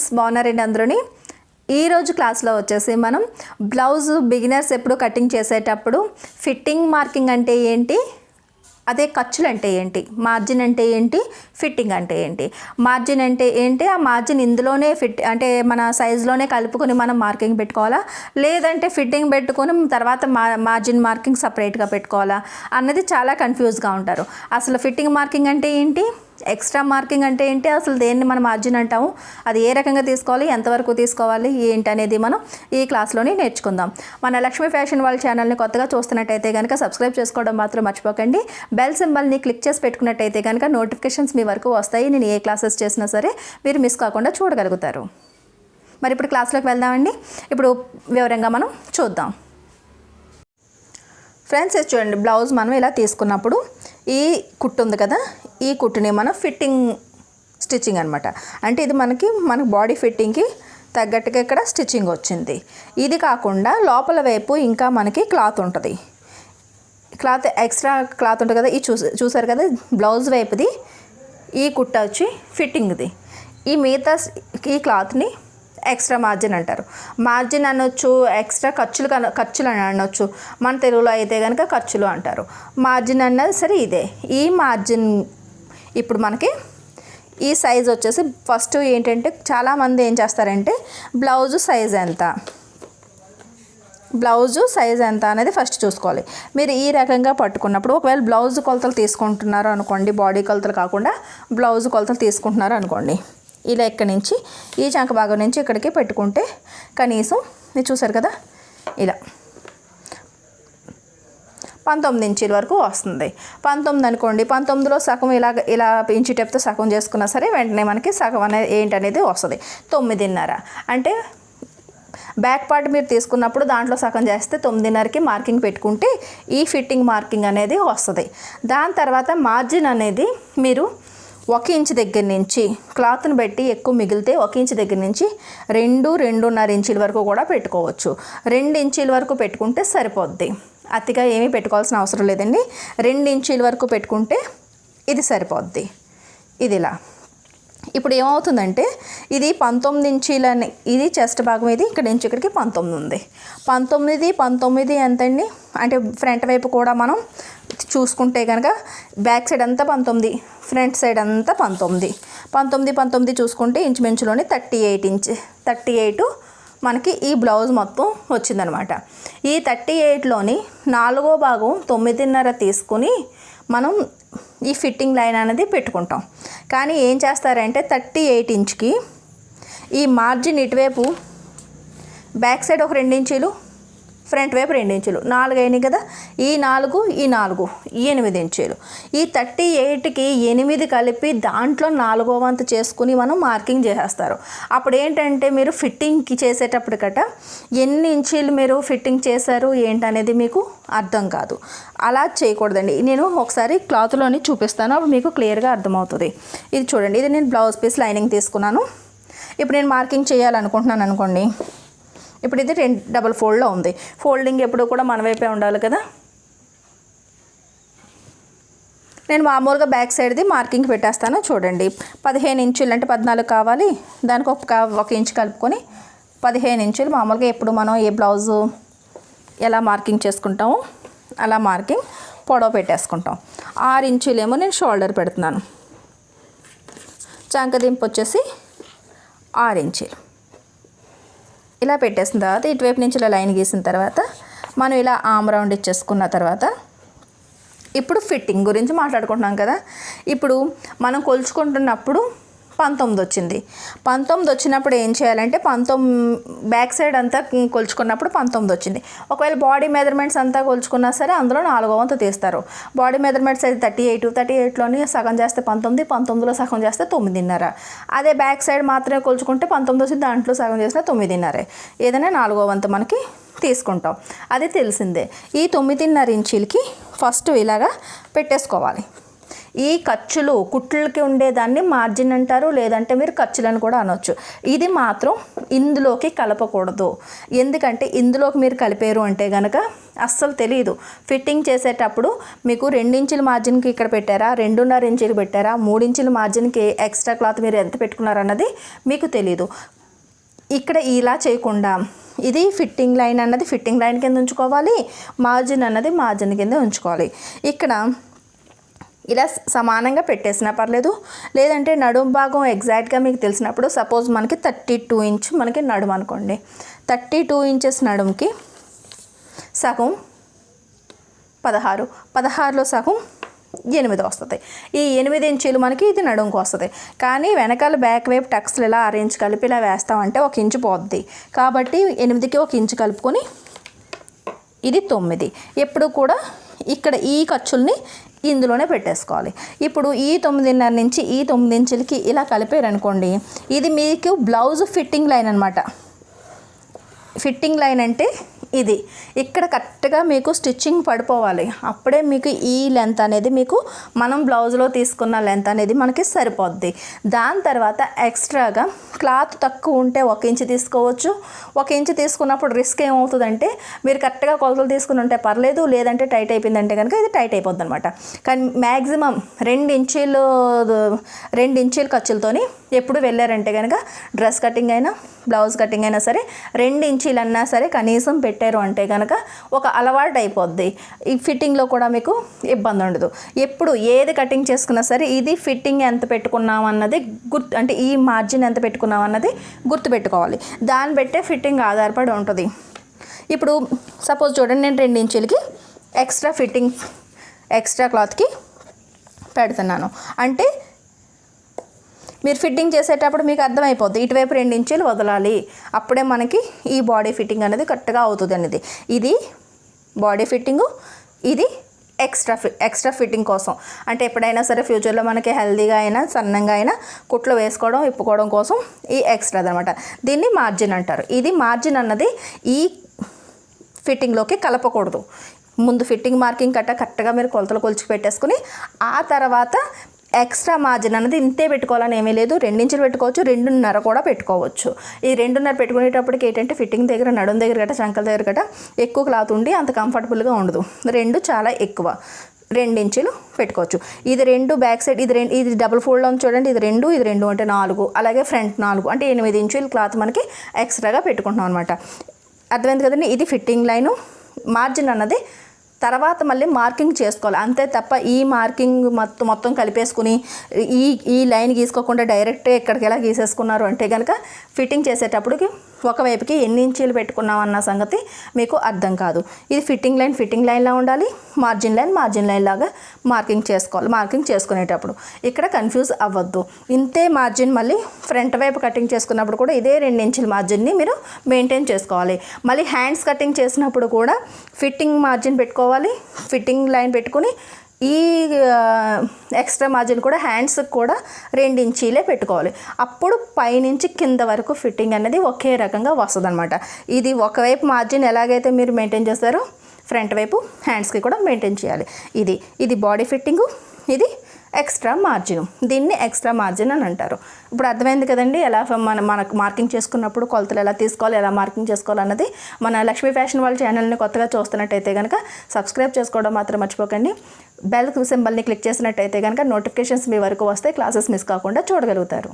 Friends, బాగున్నారండి అందరూని. ఈరోజు క్లాస్లో వచ్చేసి మనం బ్లౌజ్ బిగినర్స్ ఎప్పుడు కటింగ్ చేసేటప్పుడు ఫిట్టింగ్ మార్కింగ్ అంటే ఏంటి, అదే ఖర్చులు అంటే ఏంటి, మార్జిన్ అంటే ఏంటి, ఫిట్టింగ్ అంటే ఏంటి. మార్జిన్ అంటే ఏంటి, ఆ మార్జిన్ ఇందులోనే ఫిట్ అంటే మన సైజులోనే కలుపుకొని మనం మార్కింగ్ పెట్టుకోవాలా, లేదంటే ఫిట్టింగ్ పెట్టుకొని తర్వాత మార్జిన్ మార్కింగ్ సపరేట్గా పెట్టుకోవాలా అన్నది చాలా కన్ఫ్యూజ్గా ఉంటారు. అసలు ఫిట్టింగ్ మార్కింగ్ అంటే ఏంటి, ఎక్స్ట్రా మార్కింగ్ అంటే ఏంటి, అసలు దేన్ని మనం మార్జిన్ అంటాము, అది ఏ రకంగా తీసుకోవాలి, ఎంతవరకు తీసుకోవాలి ఏంటి అనేది మనం ఈ క్లాస్లోనే నేర్చుకుందాం. మన లక్ష్మీ ఫ్యాషన్ వాళ్ళ ఛానల్ని కొత్తగా చూస్తున్నట్టయితే కనుక సబ్స్క్రైబ్ చేసుకోవడం మాత్రం మర్చిపోకండి. బెల్ సింబల్ని క్లిక్ చేసి పెట్టుకున్నట్టయితే కనుక నోటిఫికేషన్స్ మీ వరకు వస్తాయి. నేను ఏ క్లాసెస్ చేసినా సరే మీరు మిస్ కాకుండా చూడగలుగుతారు. మరి ఇప్పుడు క్లాస్లోకి వెళ్దామండి. ఇప్పుడు వివరంగా మనం చూద్దాం. ఫ్రెండ్స్, చూడండి, బ్లౌజ్ మనం ఇలా తీసుకున్నప్పుడు ఈ కుట్టు ఉంది కదా, ఈ కుట్టుని మనం ఫిట్టింగ్ స్టిచ్చింగ్ అనమాట. అంటే ఇది మన బాడీ ఫిట్టింగ్కి తగ్గట్టుగా ఇక్కడ స్టిచ్చింగ్ వచ్చింది. ఇది కాకుండా లోపల వైపు ఇంకా మనకి క్లాత్ ఉంటుంది, క్లాత్ ఎక్స్ట్రా క్లాత్ ఉంటుంది కదా, ఇది చూసారు కదా, బ్లౌజ్ వైపుది ఈ కుట్ట వచ్చి ఫిట్టింగ్ది. ఈ మిగతా ఈ క్లాత్ని ఎక్స్ట్రా మార్జిన్ అంటారు. మార్జిన్ అనొచ్చు, ఎక్స్ట్రా ఖర్చులు అని అనొచ్చు. మన తెలుగులో అయితే కనుక ఖర్చులు అంటారు. మార్జిన్ అన్నది సరే ఇదే. ఈ మార్జిన్ ఇప్పుడు మనకి ఈ సైజ్ వచ్చేసి ఫస్ట్ ఏంటంటే చాలామంది ఏం చేస్తారంటే బ్లౌజు సైజ్ ఎంత అనేది ఫస్ట్ చూసుకోవాలి. మీరు ఈ రకంగా పట్టుకున్నప్పుడు ఒకవేళ బ్లౌజ్ కొలతలు తీసుకుంటున్నారు అనుకోండి, బాడీ కొలతలు కాకుండా బ్లౌజ్ కొలతలు తీసుకుంటున్నారు అనుకోండి, ఇలా ఇక్కడి నుంచి ఈ చంక భాగం నుంచి ఇక్కడికి పెట్టుకుంటే కనీసం మీరు చూసారు కదా, ఇలా 19 ఇంచీల వరకు వస్తుంది. 19 అనుకోండి, 19లో సగం ఇలా ఇంచు టెప్తో సగం చేసుకున్నా సరే వెంటనే మనకి సగం అనేది ఏంటనేది వస్తుంది. 9.5 అంటే బ్యాక్ పార్ట్ మీరు తీసుకున్నప్పుడు దాంట్లో సగం చేస్తే 9.5కి మార్కింగ్ పెట్టుకుంటే ఈ ఫిట్టింగ్ మార్కింగ్ అనేది వస్తుంది. దాని తర్వాత మార్జిన్ అనేది మీరు 1 ఇంచు దగ్గర నుంచి క్లాత్ని బట్టి ఎక్కువ మిగిలితే 1 ఇంచు దగ్గర నుంచి 2-2.5 ఇంచుల వరకు కూడా పెట్టుకోవచ్చు. 2 ఇంచుల వరకు పెట్టుకుంటే సరిపోద్ది. అతిగా ఏమీ పెట్టుకోవాల్సిన అవసరం లేదండి. 2 ఇంచుల వరకు పెట్టుకుంటే ఇది సరిపోద్ది. ఇది ఇలా. ఇప్పుడు ఏమవుతుందంటే ఇది 19 ఇంచీలని, ఇది చెస్ట్ భాగం, ఇది ఇక్కడ నుంచి ఇక్కడికి 19 ఉంది. 19 ఎంతండి అంటే ఫ్రంట్ వైపు కూడా మనం చూసుకుంటే కనుక బ్యాక్ సైడ్ అంతా 19, ఫ్రంట్ సైడ్ అంతా 19 చూసుకుంటే ఇంచుమించులోని 38 మనకి ఈ బ్లౌజ్ మొత్తం వచ్చిందనమాట. ఈ 38లోని 4వ భాగం 9.5 తీసుకుని మనం ఈ ఫిట్టింగ్ లైన్ అనేది పెట్టుకుంటాం. కానీ ఏం చేస్తారంటే 38 ఇంచుకి ఈ మార్జిన్ ఇటువైపు బ్యాక్ సైడ్ ఒక 2 ఇంచులు, ఫ్రంట్ వైపు 2 ఇంచులు, 4 అయినాయి కదా, ఈ 4 8 ఇంచులు. ఈ 38కి 8 కలిపి దాంట్లో 4వ వంతు చేసుకుని మనం మార్కింగ్ చేసేస్తారు. అప్పుడు ఏంటంటే మీరు ఫిట్టింగ్కి చేసేటప్పటికట ఎన్ని ఇంచులు మీరు ఫిట్టింగ్ చేశారు ఏంటనేది మీకు అర్థం కాదు. అలా చేయకూడదండి. నేను ఒకసారి క్లాత్లోని చూపిస్తాను, అప్పుడు మీకు క్లియర్గా అర్థమవుతుంది. ఇది చూడండి, ఇది నేను బ్లౌజ్ పీస్ లైనింగ్ తీసుకున్నాను. ఇప్పుడు నేను మార్కింగ్ చేయాలనుకుంటున్నాను అనుకోండి. ఇప్పుడు ఇది డబుల్ ఫోల్డ్లో ఉంది. ఫోల్డింగ్ ఎప్పుడు కూడా మన వైపే ఉండాలి కదా. నేను మామూలుగా బ్యాక్ సైడ్ది మార్కింగ్ పెట్టేస్తాను. చూడండి, 15 ఇంచులు అంటే 14 కావాలి, దానికి 1 ఇంచు కలుపుకొని 15 ఇంచులు మామూలుగా ఎప్పుడు మనం ఏ బ్లౌజు ఎలా మార్కింగ్ చేసుకుంటామో అలా మార్కింగ్ పొడవు పెట్టేసుకుంటాం. 6 ఇంచులేమో నేను షోల్డర్ పెడుతున్నాను. చంకదింపు వచ్చేసి 6 ఇంచులు ఇలా పెట్టేసిన తర్వాత ఇటువైపు నుంచి ఇలా లైన్ గీసిన తర్వాత మనం ఇలా ఆమ్ రౌండ్ ఇచ్చేసుకున్న తర్వాత ఇప్పుడు ఫిట్టింగ్ గురించి మాట్లాడుకుంటున్నాం కదా. ఇప్పుడు మనం కొలుచుకుంటున్నప్పుడు 19 వచ్చింది. 19 వచ్చినప్పుడు ఏం చేయాలంటే 19 బ్యాక్ సైడ్ అంతా కొలుచుకున్నప్పుడు 19 వచ్చింది. ఒకవేళ బాడీ మెజర్మెంట్స్ అంతా కొలుచుకున్నా సరే అందులో 4వ వంతు తీస్తారు. బాడీ మెజర్మెంట్స్ అయితే 38లోని సగం చేస్తే 19, 19లో సగం చేస్తే 9.5. అదే బ్యాక్ సైడ్ మాత్రమే కొలుచుకుంటే 19 వచ్చి దాంట్లో సగం చేస్తే 9.5. ఏదైనా 4వ వంతు మనకి తీసుకుంటాం, అది తెలిసిందే. ఈ 9.5 ఇంచులకి ఫస్ట్ ఇలాగా పెట్టేసుకోవాలి. ఈ ఖర్చులు కుట్లకి ఉండేదాన్ని మార్జిన్ అంటారు, లేదంటే మీరు ఖర్చులను కూడా అనొచ్చు. ఇది మాత్రం ఇందులోకి కలపకూడదు. ఎందుకంటే ఇందులోకి మీరు కలిపారు అంటే కనుక అస్సలు తెలియదు. ఫిట్టింగ్ చేసేటప్పుడు మీకు 2 ఇంచుల మార్జిన్కి ఇక్కడ పెట్టారా, 2.5 ఇంచులు పెట్టారా, 3 ఇంచుల మార్జిన్కి ఎక్స్ట్రా క్లాత్ మీరు ఎంత పెట్టుకున్నారన్నది మీకు తెలియదు. ఇక్కడ ఇలా చేయకుండా ఇది ఫిట్టింగ్ లైన్ అన్నది ఫిట్టింగ్ లైన్ కింద ఉంచుకోవాలి, మార్జిన్ అన్నది మార్జిన్ కింద ఉంచుకోవాలి. ఇక్కడ ఇలా సమానంగా పెట్టేసినా పర్లేదు, లేదంటే నడుము భాగం ఎగ్జాక్ట్గా మీకు తెలిసినప్పుడు సపోజ్ మనకి 32 ఇంచ్ మనకి నడుము అనుకోండి. 32 ఇంచెస్ నడుముకి సగం 16, 16లో సగం 8 వస్తుంది. ఈ 8 ఇంచులు మనకి ఇది నడుముకు వస్తుంది. కానీ వెనకాల బ్యాక్ వైపు టక్స్లు ఇలా 6 ఇంచు కలిపి ఇలా వేస్తామంటే 1 ఇంచు పోద్ది. కాబట్టి 8కి 1 ఇంచు కలుపుకొని ఇది 9. ఎప్పుడు కూడా ఇక్కడ ఈ ఖర్చుల్ని ఇందులోనే పెట్టేసుకోవాలి. ఇప్పుడు ఈ 9.5 నుంచి ఈ 9 ఇంచులకి ఇలా కలిపారనుకోండి, ఇది మీకు బ్లౌజ్ ఫిట్టింగ్ లైన్ అనమాట. ఫిట్టింగ్ లైన్ అంటే ఇది ఇక్కడ కరెక్ట్గా మీకు స్టిచ్చింగ్ పడిపోవాలి. అప్పుడే మీకు ఈ లెంత్ అనేది మీకు మనం బ్లౌజ్లో తీసుకున్న లెంత్ అనేది మనకి సరిపోద్ది. దాని తర్వాత ఎక్స్ట్రాగా క్లాత్ తక్కువ ఉంటే 1 ఇంచు తీసుకోవచ్చు. 1 ఇంచు తీసుకున్నప్పుడు రిస్క్ ఏమవుతుందంటే మీరు కరెక్ట్గా కొలతలు తీసుకుని ఉంటే పర్లేదు, లేదంటే టైట్ అయిపోయిందంటే కనుక ఇది టైట్ అయిపోద్ది అనమాట. కానీ మ్యాక్సిమం 2 ఇంచుల ఖర్చులతోని ఎప్పుడు వెళ్ళారంటే కనుక డ్రెస్ కటింగ్ అయినా బ్లౌజ్ కటింగ్ అయినా సరే 2 ఇంచీలన్నా సరే కనీసం పెట్టారు అంటే కనుక ఒక అలవాటు అయిపోద్ది. ఈ ఫిట్టింగ్లో కూడా మీకు ఇబ్బంది ఉండదు. ఎప్పుడు ఏది కటింగ్ చేసుకున్నా సరే ఇది ఫిట్టింగ్ ఎంత పెట్టుకున్నాం అన్నది అంటే ఈ మార్జిన్ ఎంత పెట్టుకున్నాం అన్నది గుర్తుపెట్టుకోవాలి. దాన్ని బట్టే ఫిట్టింగ్ ఆధారపడి ఉంటుంది. ఇప్పుడు సపోజ్ చూడండి, నేను 2 ఇంచులకి ఎక్స్ట్రా క్లాత్కి పెడుతున్నాను అంటే మీరు ఫిట్టింగ్ చేసేటప్పుడు మీకు అర్థమైపోద్ది. ఇటువైపు 2 ఇంచులు వదలాలి, అప్పుడే మనకి ఈ బాడీ ఫిట్టింగ్ అనేది కరెక్ట్గా అవుతుంది అనేది. ఇది బాడీ ఫిట్టింగు, ఇది ఎక్స్ట్రా ఫిట్టింగ్ కోసం. అంటే ఎప్పుడైనా సరే ఫ్యూచర్లో మనకి హెల్తీగా అయినా సన్నంగా అయినా కుట్లు వేసుకోవడం ఇప్పుకోవడం కోసం ఈ ఎక్స్ట్రాది అనమాట. దీన్ని మార్జిన్ అంటారు. ఇది మార్జిన్ అన్నది ఈ ఫిట్టింగ్లోకి కలపకూడదు. ముందు ఫిట్టింగ్ మార్కింగ్ కరెక్ట్గా మీరు కొలతలు కొలిచి పెట్టేసుకుని ఆ తర్వాత ఎక్స్ట్రా మార్జిన్ అనేది ఇంతే పెట్టుకోవాలని ఏమీ లేదు. 2 ఇంచులు పెట్టుకోవచ్చు, 2.5 కూడా పెట్టుకోవచ్చు. ఈ 2.5 పెట్టుకునేటప్పటికి ఏంటంటే ఫిట్టింగ్ దగ్గర నడుం దగ్గర గట్ట చంకల దగ్గర గట్ట ఎక్కువ క్లాత్ ఉండి అంత కంఫర్టబుల్గా ఉండదు. 2 చాలా ఎక్కువ, 2 ఇంచులు పెట్టుకోవచ్చు. ఇది 2 బ్యాక్ సైడ్, ఇది డబుల్ ఫోల్డ్లో చూడండి, ఇది 2 అంటే 4, అలాగే ఫ్రంట్ 4 అంటే 8 ఇంచులు క్లాత్ మనకి ఎక్స్ట్రాగా పెట్టుకుంటున్నాం అనమాట. అర్థమైంది కదండి. ఇది ఫిట్టింగ్ లైను. మార్జిన్ అన్నది తర్వాత మళ్ళీ మార్కింగ్ చేసుకోవాలి అంతే తప్ప ఈ మార్కింగ్ మొత్తం కలిపేసుకుని ఈ లైన్ గీసుకోకుండా డైరెక్ట్ ఇక్కడికి ఎలా గీసేసుకున్నారు అంటే కనుక ఫిట్టింగ్ చేసేటప్పటికి ఒకవైపుకి ఎన్ని ఇంచీలు పెట్టుకున్నాం అన్న సంగతి మీకు అర్థం కాదు. ఇది ఫిట్టింగ్ లైన్లా ఉండాలి, మార్జిన్ లైన్ లాగా మార్కింగ్ చేసుకోవాలి. మార్కింగ్ చేసుకునేటప్పుడు ఇక్కడ కన్ఫ్యూజ్ అవ్వద్దు. ఇంతే మార్జిన్ మళ్ళీ ఫ్రంట్ వైపు కటింగ్ చేసుకున్నప్పుడు కూడా ఇదే 2 ఇంచుల మార్జిన్ని మీరు మెయింటైన్ చేసుకోవాలి. మళ్ళీ హ్యాండ్స్ కటింగ్ చేసినప్పుడు కూడా ఫిట్టింగ్ మార్జిన్ పెట్టుకోవాలి, ఫిట్టింగ్ లైన్ పెట్టుకుని ఈ ఎక్స్ట్రా మార్జిన్ కూడా హ్యాండ్స్కి కూడా 2 ఇంచీలే పెట్టుకోవాలి. అప్పుడు పైనుంచి కింద వరకు ఫిట్టింగ్ అనేది ఒకే రకంగా వస్తుంది అనమాట. ఇది ఒకవైపు మార్జిన్ ఎలాగైతే మీరు మెయింటైన్ చేస్తారో ఫ్రంట్ వైపు హ్యాండ్స్కి కూడా మెయింటైన్ చేయాలి. ఇది బాడీ ఫిట్టింగు, ఇది ఎక్స్ట్రా మార్జిన్. దీన్ని ఎక్స్ట్రా మార్జిన్ అని అంటారు. ఇప్పుడు అర్థమైంది కదండి ఎలా మనకు మార్కింగ్ చేసుకున్నప్పుడు కొలతలు ఎలా తీసుకోవాలి, ఎలా మార్కింగ్ చేసుకోవాలి అన్నది. మన లక్ష్మీ ఫ్యాషన్ వాళ్ళ ఛానల్ని కొత్తగా చూస్తున్నట్టయితే కనుక సబ్స్క్రైబ్ చేసుకోవడం మాత్రం మర్చిపోకండి. బెల్ సింబల్ని క్లిక్ చేసినట్టయితే కనుక నోటిఫికేషన్స్ మీ వరకు వస్తే క్లాసెస్ మిస్ కాకుండా చూడగలుగుతారు.